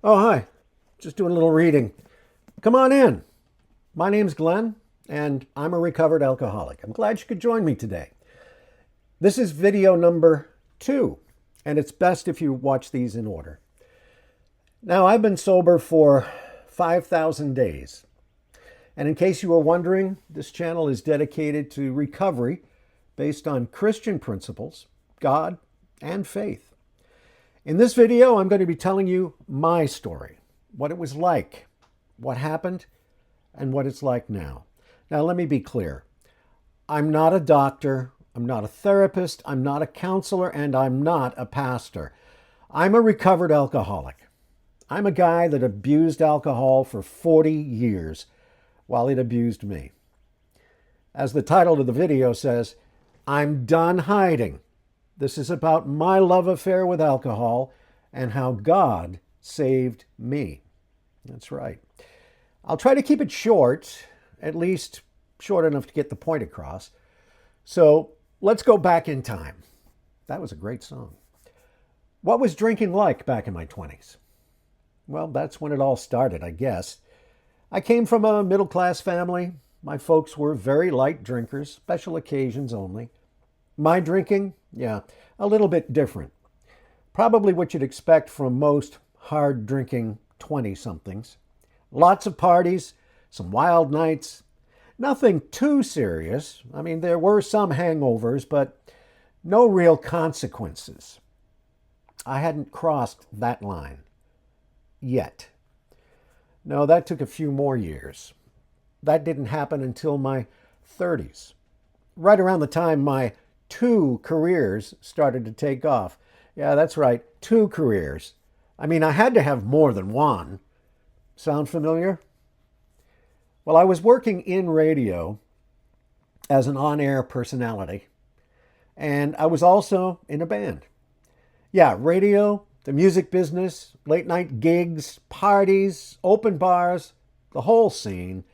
Oh, hi. Just doing a little reading. Come on in. My name's Glenn, and I'm a recovered alcoholic. I'm glad you could join me today. This is video number 2, and it's best if you watch these in order. Now, I've been sober for 5,000 days. And in case you were wondering, this channel is dedicated to recovery based on Christian principles, God, and faith. In this video, I'm going to be telling you my story, what it was like, what happened, and what it's like now. Now, let me be clear. I'm not a doctor, I'm not a therapist, I'm not a counselor, and I'm not a pastor. I'm a recovered alcoholic. I'm a guy that abused alcohol for 40 years while it abused me. As the title of the video says, I'm done hiding. This is about my love affair with alcohol and how God saved me. That's right. I'll try to keep it short, at least short enough to get the point across. So let's go back in time. That was a great song. What was drinking like back in my 20s? Well, that's when it all started, I guess. I came from a middle-class family. My folks were very light drinkers, special occasions only. My drinking, yeah, a little bit different. Probably what you'd expect from most hard-drinking 20-somethings. Lots of parties, some wild nights. Nothing too serious. I mean, there were some hangovers, but no real consequences. I hadn't crossed that line. Yet. No, that took a few more years. That didn't happen until my 30s. Right around the time my 2 careers started to take off. Yeah, that's right, 2 careers. I mean, I had to have more than one. Sound familiar? Well, I was working in radio as an on-air personality, and I was also in a band. Yeah, radio, the music business, late night gigs, parties, open bars, the whole scene.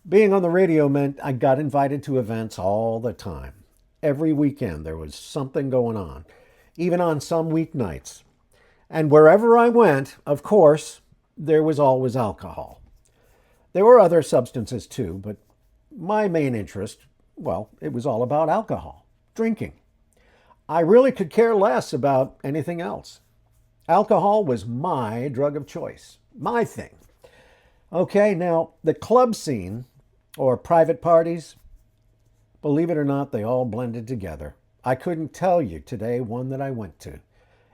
Being on the radio meant I got invited to events all the time. Every weekend there was something going on, even on some weeknights. And wherever I went, of course, there was always alcohol. There were other substances too, but my main interest, well, it was all about alcohol, drinking. I really could care less about anything else. Alcohol was my drug of choice, my thing. Okay, now the club scene, or private parties, believe it or not, they all blended together. I couldn't tell you today one that I went to.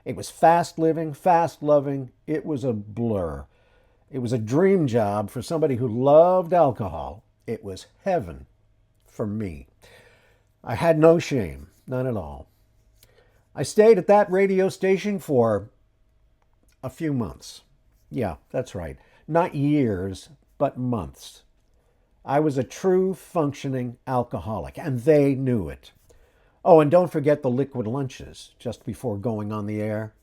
It was fast living, fast loving. It was a blur. It was a dream job for somebody who loved alcohol. It was heaven for me. I had no shame, none at all. I stayed at that radio station for a few months. Yeah, that's right. Not years, but months. I was a true functioning alcoholic, and they knew it. Oh, and don't forget the liquid lunches just before going on the air.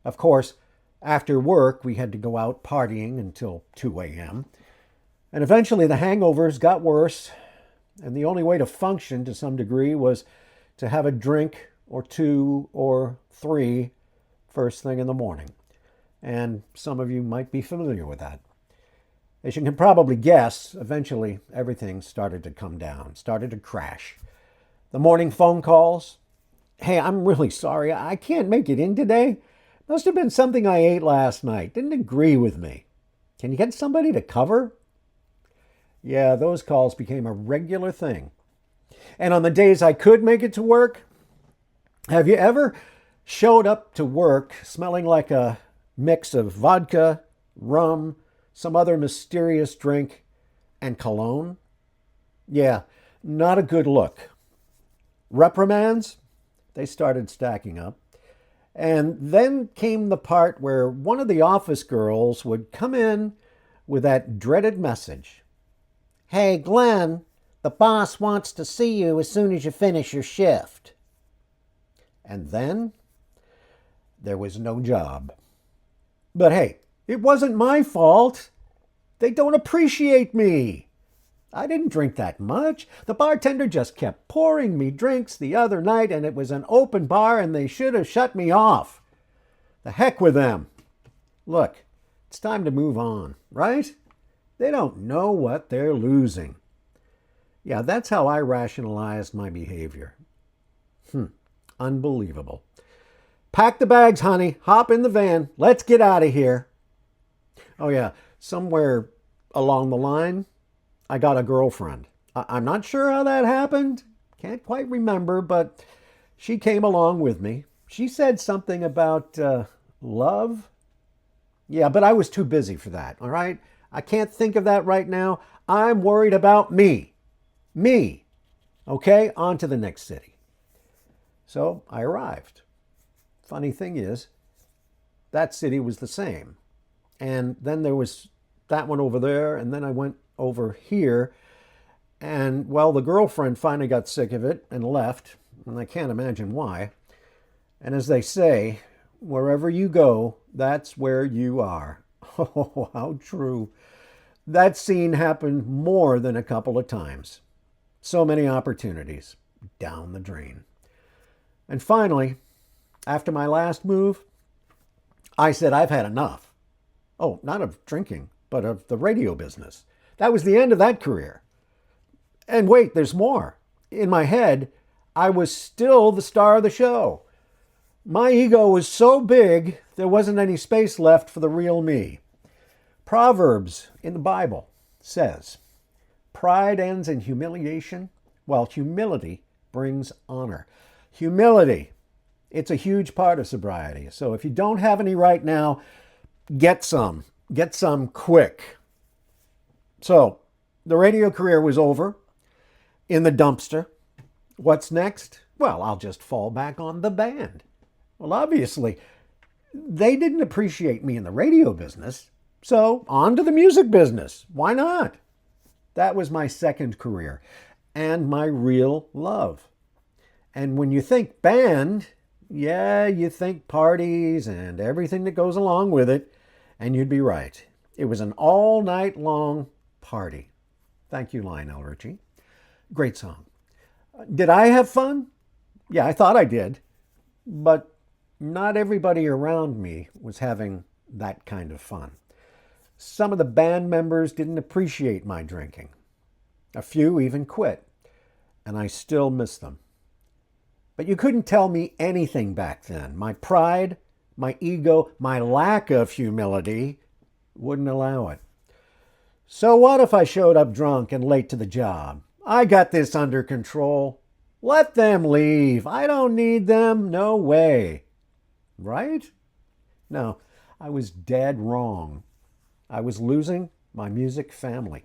Of course, after work, we had to go out partying until 2 a.m. And eventually the hangovers got worse, and the only way to function to some degree was to have a drink or 2 or 3 first thing in the morning. And some of you might be familiar with that. As you can probably guess, eventually everything started to come down, started to crash. The morning phone calls. Hey, I'm really sorry. I can't make it in today. Must have been something I ate last night. Didn't agree with me. Can you get somebody to cover? Yeah, those calls became a regular thing. And on the days I could make it to work, have you ever showed up to work smelling like a mix of vodka, rum, some other mysterious drink, and cologne? Yeah, not a good look. Reprimands? They started stacking up. And then came the part where one of the office girls would come in with that dreaded message. Hey, Glenn, the boss wants to see you as soon as you finish your shift. And then there was no job. But hey, it wasn't my fault. They don't appreciate me. I didn't drink that much. The bartender just kept pouring me drinks the other night, and it was an open bar, and they should have shut me off. The heck with them. Look, It's time to move on, right? They don't know what they're losing. Yeah, that's how I rationalized my behavior. Unbelievable. Pack the bags, honey. Hop in the van. Let's get out of here. Oh, yeah. Somewhere along the line, I got a girlfriend. I'm not sure how that happened. Can't quite remember, but she came along with me. She said something about love. Yeah, but I was too busy for that, all right? I can't think of that right now. I'm worried about me. Me. Okay, on to the next city. So I arrived. Funny thing is, that city was the same. And then there was that one over there, and then I went over here. And, well, the girlfriend finally got sick of it and left, and I can't imagine why. And as they say, wherever you go, that's where you are. Oh, how true. That scene happened more than a couple of times. So many opportunities down the drain. And finally, after my last move, I said, I've had enough. Oh, not of drinking, but of the radio business. That was the end of that career. And wait, there's more. In my head, I was still the star of the show. My ego was so big, there wasn't any space left for the real me. Proverbs in the Bible says, pride ends in humiliation, while humility brings honor. Humility, it's a huge part of sobriety. So if you don't have any right now, get some. Get some quick. So the radio career was over, in the dumpster. What's next? Well, I'll just fall back on the band. Well, obviously, they didn't appreciate me in the radio business, so on to the music business. Why not? That was my second career and my real love. And when you think band, yeah, you think parties and everything that goes along with it, and you'd be right. It was an all-night long party. Thank you, Lionel Richie. Great song. Did I have fun? Yeah, I thought I did. But not everybody around me was having that kind of fun. Some of the band members didn't appreciate my drinking. A few even quit. And I still miss them. But you couldn't tell me anything back then. My pride, my ego, my lack of humility wouldn't allow it. So what if I showed up drunk and late to the job? I got this under control. Let them leave. I don't need them. No way. Right? No, I was dead wrong. I was losing my music family.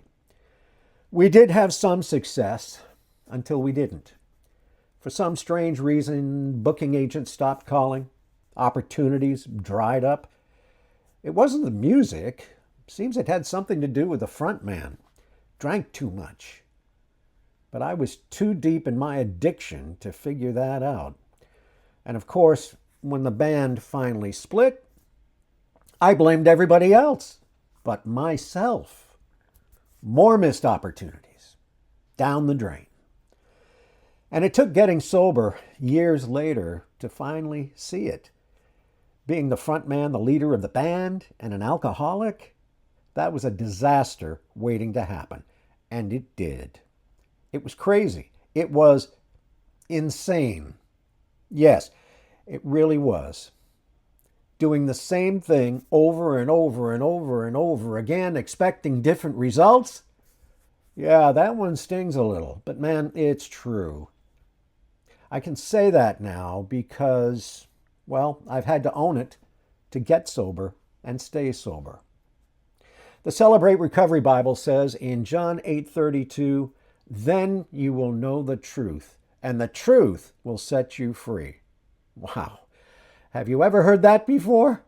We did have some success until we didn't. For some strange reason, booking agents stopped calling. Opportunities dried up. It wasn't the music. Seems it had something to do with the front man. Drank too much. But I was too deep in my addiction to figure that out. And of course, when the band finally split, I blamed everybody else but myself. More missed opportunities. Down the drain. And it took getting sober years later to finally see it. Being the front man, the leader of the band, and an alcoholic, that was a disaster waiting to happen. And it did. It was crazy. It was insane. Yes, it really was. Doing the same thing over and over and over and over again, expecting different results. Yeah, that one stings a little, but man, it's true. I can say that now because, well, I've had to own it to get sober and stay sober. The Celebrate Recovery Bible says in John 8:32, then you will know the truth, and the truth will set you free. Wow. Have you ever heard that before?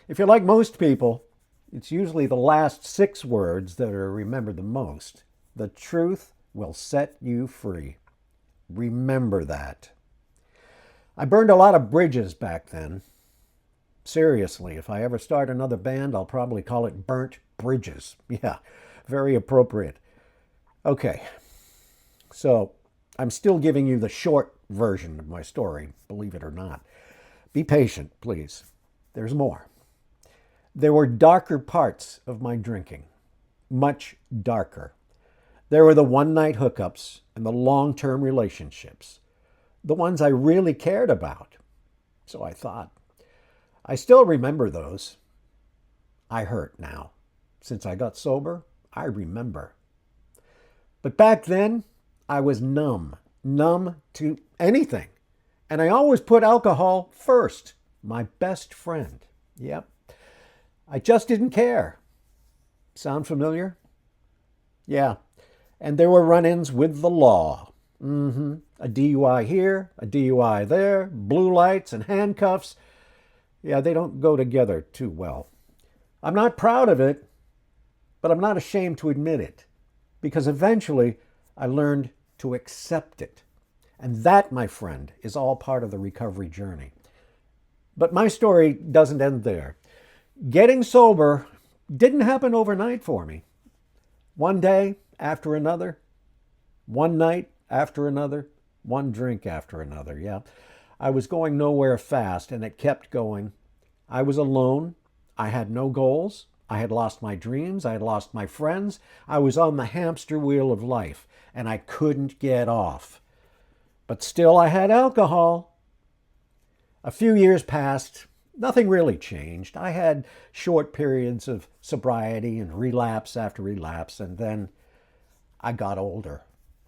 If you're like most people, it's usually the last 6 words that are remembered the most. The truth will set you free. Remember that. I burned a lot of bridges back then. Seriously, if I ever start another band, I'll probably call it Burnt Bridges. Yeah, very appropriate. Okay. So, I'm still giving you the short version of my story, believe it or not. Be patient, please. There's more. There were darker parts of my drinking, much darker. There were the one-night hookups and the long-term relationships, the ones I really cared about. So I thought. I still remember those. I hurt now. Since I got sober, I remember. But back then, I was numb to anything. And I always put alcohol first, my best friend. Yep. I just didn't care. Sound familiar? Yeah. And there were run-ins with the law. A DUI here, a DUI there, blue lights and handcuffs. Yeah, they don't go together too well. I'm not proud of it, but I'm not ashamed to admit it, because eventually I learned to accept it. And that, my friend, is all part of the recovery journey. But my story doesn't end there. Getting sober didn't happen overnight for me. One day after another, one night after another, one drink after another, yeah. I was going nowhere fast, and it kept going. I was alone. I had no goals. I had lost my dreams. I had lost my friends. I was on the hamster wheel of life, and I couldn't get off. But still, I had alcohol. A few years passed. Nothing really changed. I had short periods of sobriety and relapse after relapse, and then I got older.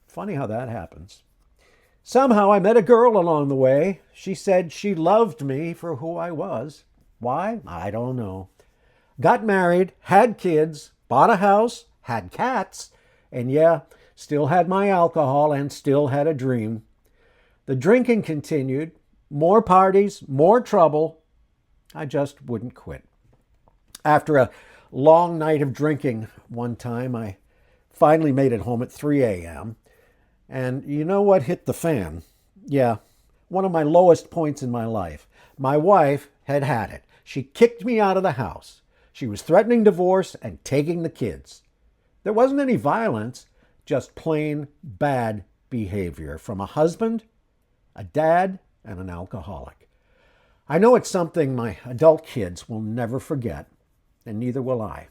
Funny how that happens. Somehow I met a girl along the way. She said she loved me for who I was. Why? I don't know. Got married, had kids, bought a house, had cats, and yeah, still had my alcohol and still had a dream. The drinking continued. More parties, more trouble. I just wouldn't quit. After a long night of drinking one time, I finally made it home at 3 a.m. And you know what hit the fan? Yeah, one of my lowest points in my life. My wife had it. She kicked me out of the house. She was threatening divorce and taking the kids. There wasn't any violence, just plain bad behavior from a husband, a dad, and an alcoholic. I know it's something my adult kids will never forget, and neither will I.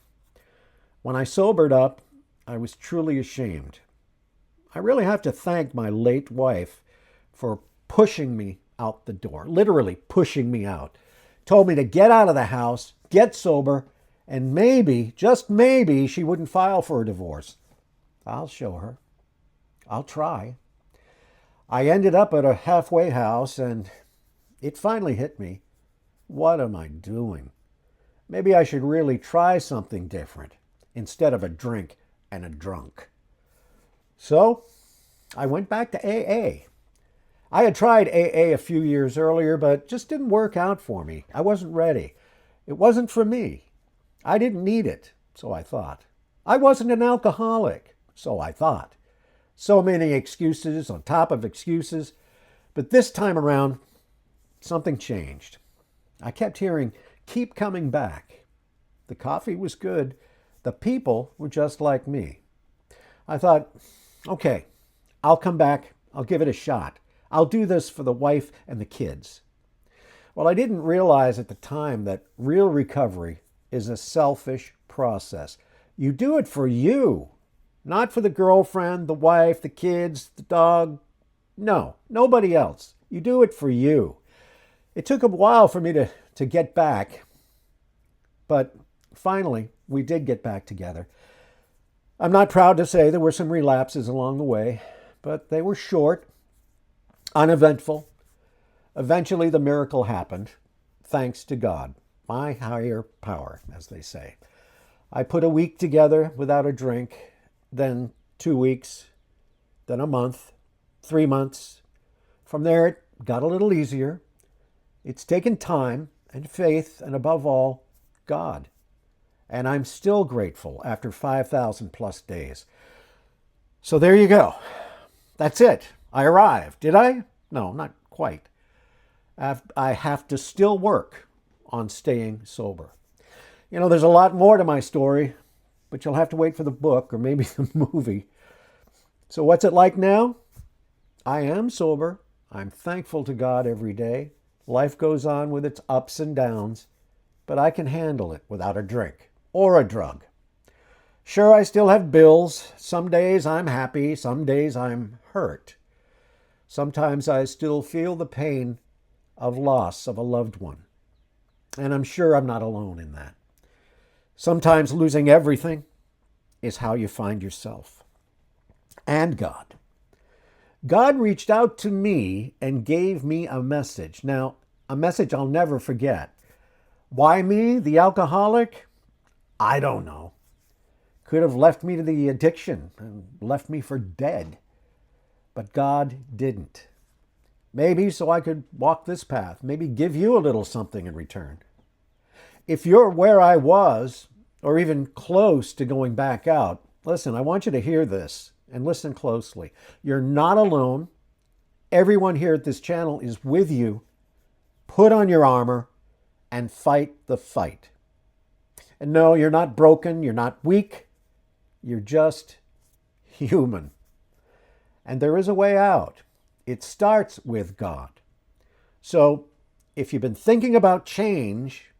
When I sobered up, I was truly ashamed. I really have to thank my late wife for pushing me out the door, literally pushing me out. Told me to get out of the house, get sober, and maybe, just maybe, she wouldn't file for a divorce. I'll show her. I'll try. I ended up at a halfway house, and it finally hit me. What am I doing? Maybe I should really try something different instead of a drink and a drunk. So I went back to AA. I had tried AA a few years earlier, but just didn't work out for me. I wasn't ready. It wasn't for me. I didn't need it, so I thought. I wasn't an alcoholic, so I thought. So many excuses on top of excuses. But this time around, something changed. I kept hearing, keep coming back. The coffee was good. The people were just like me. I thought, okay, I'll come back. I'll give it a shot. I'll do this for the wife and the kids. Well, I didn't realize at the time that real recovery is a selfish process. You do it for you, not for the girlfriend, the wife, the kids, the dog. No, nobody else. You do it for you. It took a while for me to get back, but finally, we did get back together. I'm not proud to say there were some relapses along the way, but they were short, uneventful. Eventually, the miracle happened, thanks to God, my higher power, as they say. I put a week together without a drink, then 2 weeks, then a month, 3 months. From there, it got a little easier. It's taken time and faith, and above all, God. And I'm still grateful after 5,000 plus days. So there you go. That's it. I arrived. Did I? No, not quite. I have to still work on staying sober. You know, there's a lot more to my story, but you'll have to wait for the book or maybe the movie. So what's it like now? I am sober. I'm thankful to God every day. Life goes on with its ups and downs. but I can handle it without a drink or a drug. Sure, I still have bills. Some days I'm happy, some days I'm hurt. Sometimes I still feel the pain of loss of a loved one. And I'm sure I'm not alone in that. Sometimes losing everything is how you find yourself and God. God reached out to me and gave me a message. Now, a message I'll never forget. Why me, the alcoholic? I don't know. Could have left me to the addiction and left me for dead. But God didn't. Maybe so I could walk this path, maybe give you a little something in return. If you're where I was, or even close to going back out, listen, I want you to hear this and listen closely. You're not alone. Everyone here at this channel is with you. Put on your armor and fight the fight. And no, you're not broken. You're not weak. You're just human. And there is a way out. It starts with God. So if you've been thinking about change,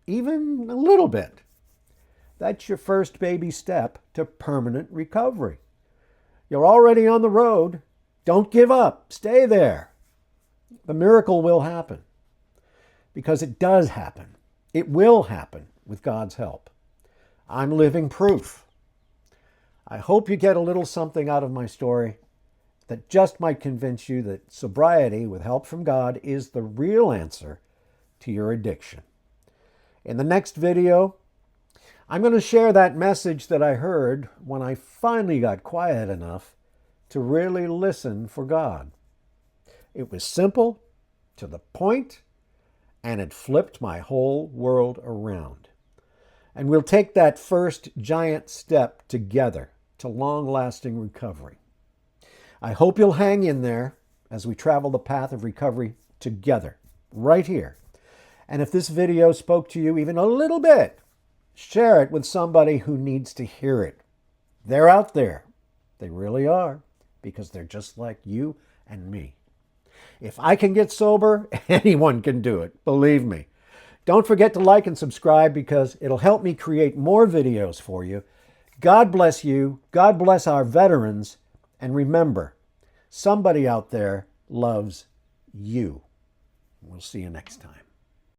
even a little bit, that's your first baby step to permanent recovery. You're already on the road. Don't give up. Stay there. The miracle will happen. Because it does happen. It will happen with God's help. I'm living proof. I hope you get a little something out of my story that just might convince you that sobriety, with help from God, is the real answer to your addiction. In the next video, I'm going to share that message that I heard when I finally got quiet enough to really listen for God. It was simple, to the point, and it flipped my whole world around. And we'll take that first giant step together to long-lasting recovery. I hope you'll hang in there as we travel the path of recovery together, right here. And if this video spoke to you even a little bit, share it with somebody who needs to hear it. They're out there. They really are, because they're just like you and me. If I can get sober, anyone can do it, believe me. Don't forget to like and subscribe, because it'll help me create more videos for you. God bless you. God bless our veterans. And remember, somebody out there loves you. We'll see you next time.